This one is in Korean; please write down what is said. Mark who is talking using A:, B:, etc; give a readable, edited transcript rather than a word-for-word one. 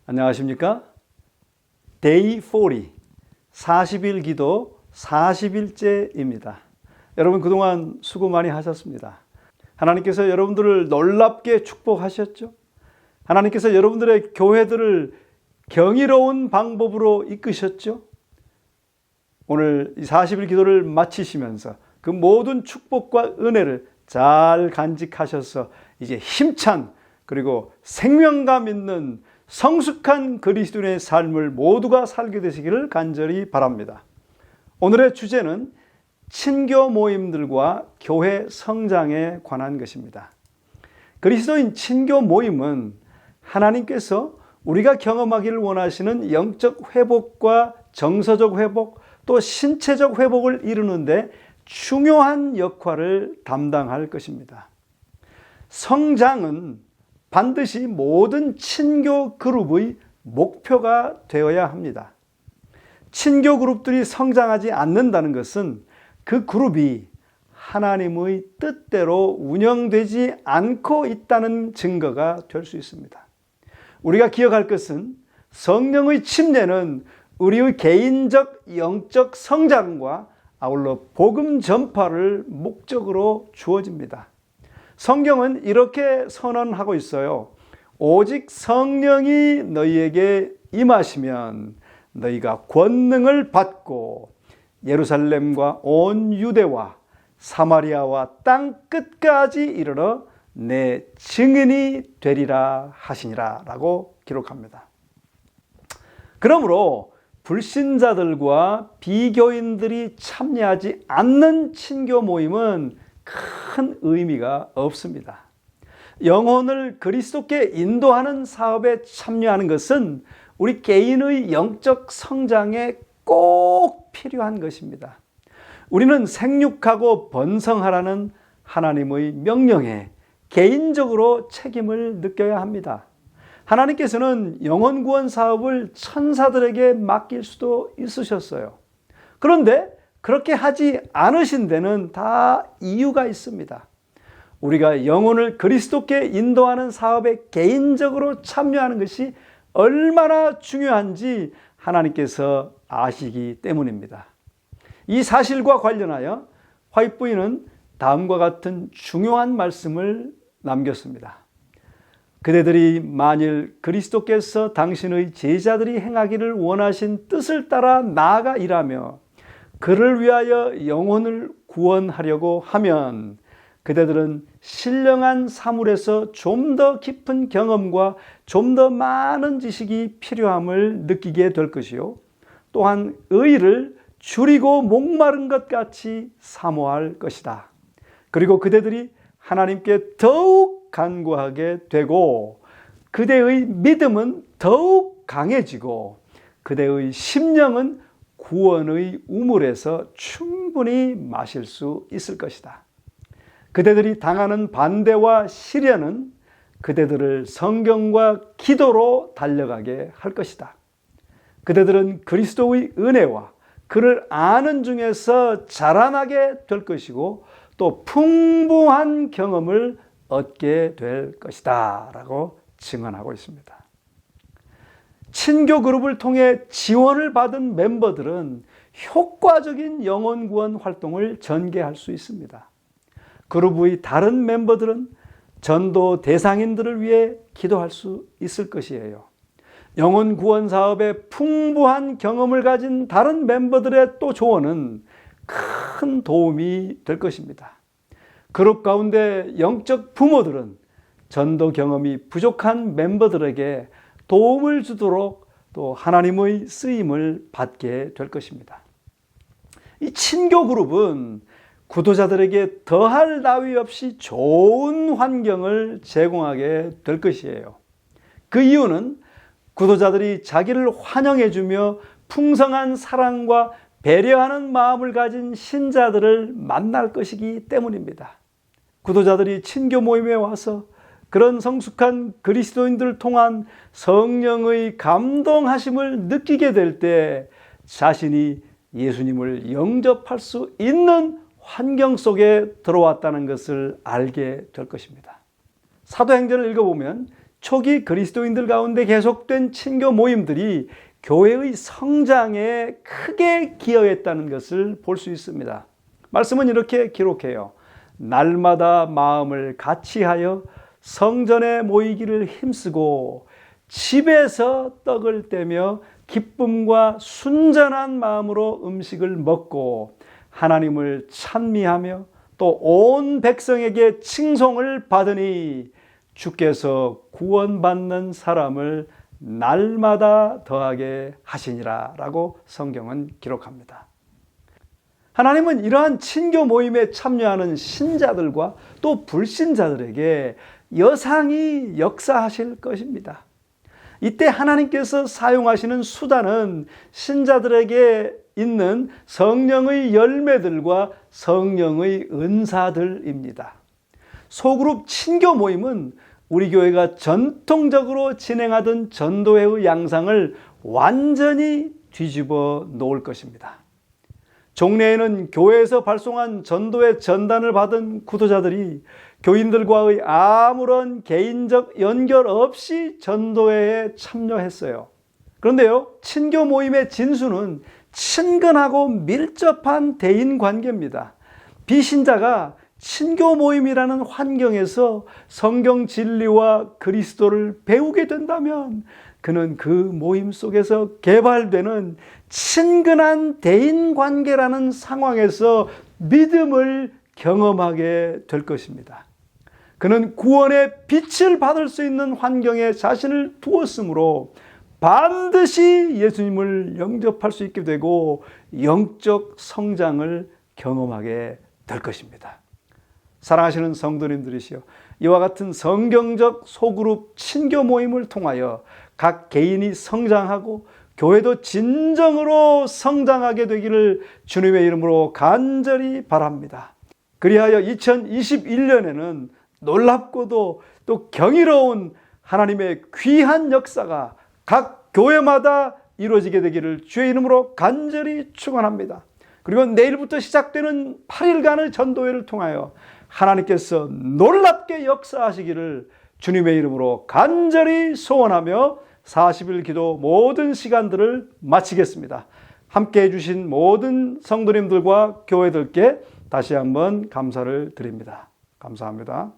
A: 안녕하십니까? Day 40일 기도 40일째입니다. 여러분 그동안 수고 많이 하셨습니다. 하나님께서 여러분들을 놀랍게 축복하셨죠? 하나님께서 여러분들의 교회들을 경이로운 방법으로 이끄셨죠? 오늘 이 40일 기도를 마치시면서 그 모든 축복과 은혜를 잘 간직하셔서 이제 힘찬 그리고 생명감 있는 성숙한 그리스도인의 삶을 모두가 살게 되시기를 간절히 바랍니다. 오늘의 주제는 친교 모임들과 교회 성장에 관한 것입니다. 그리스도인 친교 모임은 하나님께서 우리가 경험하기를 원하시는 영적 회복과 정서적 회복 또 신체적 회복을 이루는데 중요한 역할을 담당할 것입니다. 성장은 반드시 모든 친교 그룹의 목표가 되어야 합니다. 친교 그룹들이 성장하지 않는다는 것은 그 그룹이 하나님의 뜻대로 운영되지 않고 있다는 증거가 될 수 있습니다. 우리가 기억할 것은 성령의 침례는 우리의 개인적 영적 성장과 아울러 복음 전파를 목적으로 주어집니다. 성경은 이렇게 선언하고 있어요. 오직 성령이 너희에게 임하시면 너희가 권능을 받고 예루살렘과 온 유대와 사마리아와 땅 끝까지 이르러 내 증인이 되리라 하시니라 라고 기록합니다. 그러므로 불신자들과 비교인들이 참여하지 않는 친교 모임은 큰 의미가 없습니다. 영혼을 그리스도께 인도하는 사업에 참여하는 것은 우리 개인의 영적 성장에 꼭 필요한 것입니다. 우리는 생육하고 번성하라는 하나님의 명령에 개인적으로 책임을 느껴야 합니다. 하나님께서는 영혼 구원 사업을 천사들에게 맡길 수도 있으셨어요. 그런데 그렇게 하지 않으신 데는 다 이유가 있습니다. 우리가 영혼을 그리스도께 인도하는 사업에 개인적으로 참여하는 것이 얼마나 중요한지 하나님께서 아시기 때문입니다. 이 사실과 관련하여 화이트 부인은 다음과 같은 중요한 말씀을 남겼습니다. 그대들이 만일 그리스도께서 당신의 제자들이 행하기를 원하신 뜻을 따라 나아가 일하며 그를 위하여 영혼을 구원하려고 하면 그대들은 신령한 사물에서 좀 더 깊은 경험과 좀 더 많은 지식이 필요함을 느끼게 될 것이요. 또한 의를 줄이고 목마른 것 같이 사모할 것이다. 그리고 그대들이 하나님께 더욱 간구하게 되고 그대의 믿음은 더욱 강해지고 그대의 심령은 구원의 우물에서 충분히 마실 수 있을 것이다. 그대들이 당하는 반대와 시련은 그대들을 성경과 기도로 달려가게 할 것이다. 그대들은 그리스도의 은혜와 그를 아는 중에서 자라나게 될 것이고 또 풍부한 경험을 얻게 될 것이다 라고 증언하고 있습니다. 친교 그룹을 통해 지원을 받은 멤버들은 효과적인 영혼 구원 활동을 전개할 수 있습니다. 그룹의 다른 멤버들은 전도 대상인들을 위해 기도할 수 있을 것이에요. 영혼 구원 사업에 풍부한 경험을 가진 다른 멤버들의 또 조언은 큰 도움이 될 것입니다. 그룹 가운데 영적 부모들은 전도 경험이 부족한 멤버들에게 도움을 주도록 또 하나님의 쓰임을 받게 될 것입니다. 이 친교 그룹은 구도자들에게 더할 나위 없이 좋은 환경을 제공하게 될 것이에요. 그 이유는 구도자들이 자기를 환영해주며 풍성한 사랑과 배려하는 마음을 가진 신자들을 만날 것이기 때문입니다. 구도자들이 친교 모임에 와서 그런 성숙한 그리스도인들을 통한 성령의 감동하심을 느끼게 될 때 자신이 예수님을 영접할 수 있는 환경 속에 들어왔다는 것을 알게 될 것입니다. 사도행전을 읽어보면 초기 그리스도인들 가운데 계속된 친교 모임들이 교회의 성장에 크게 기여했다는 것을 볼 수 있습니다. 말씀은 이렇게 기록해요. 날마다 마음을 같이하여 성전에 모이기를 힘쓰고 집에서 떡을 떼며 기쁨과 순전한 마음으로 음식을 먹고 하나님을 찬미하며 또 온 백성에게 칭송을 받으니 주께서 구원받는 사람을 날마다 더하게 하시니라 라고 성경은 기록합니다. 하나님은 이러한 친교 모임에 참여하는 신자들과 또 불신자들에게 여상히 역사하실 것입니다. 이때 하나님께서 사용하시는 수단은 신자들에게 있는 성령의 열매들과 성령의 은사들입니다. 소그룹 친교 모임은 우리 교회가 전통적으로 진행하던 전도회의 양상을 완전히 뒤집어 놓을 것입니다. 종래에는 교회에서 발송한 전도회 전단을 받은 구도자들이 교인들과의 아무런 개인적 연결 없이 전도회에 참여했어요. 그런데요, 친교 모임의 진수는 친근하고 밀접한 대인 관계입니다. 비신자가 친교 모임이라는 환경에서 성경 진리와 그리스도를 배우게 된다면 그는 그 모임 속에서 개발되는 친근한 대인 관계라는 상황에서 믿음을 경험하게 될 것입니다. 그는 구원의 빛을 받을 수 있는 환경에 자신을 두었으므로 반드시 예수님을 영접할 수 있게 되고 영적 성장을 경험하게 될 것입니다. 사랑하시는 성도님들이시여, 이와 같은 성경적 소그룹 친교 모임을 통하여 각 개인이 성장하고 교회도 진정으로 성장하게 되기를 주님의 이름으로 간절히 바랍니다. 그리하여 2021년에는 놀랍고도 또 경이로운 하나님의 귀한 역사가 각 교회마다 이루어지게 되기를 주의 이름으로 간절히 축원합니다. 그리고 내일부터 시작되는 8일간의 전도회를 통하여 하나님께서 놀랍게 역사하시기를 주님의 이름으로 간절히 소원하며 40일 기도 모든 시간들을 마치겠습니다. 함께 해주신 모든 성도님들과 교회들께 다시 한번 감사를 드립니다. 감사합니다.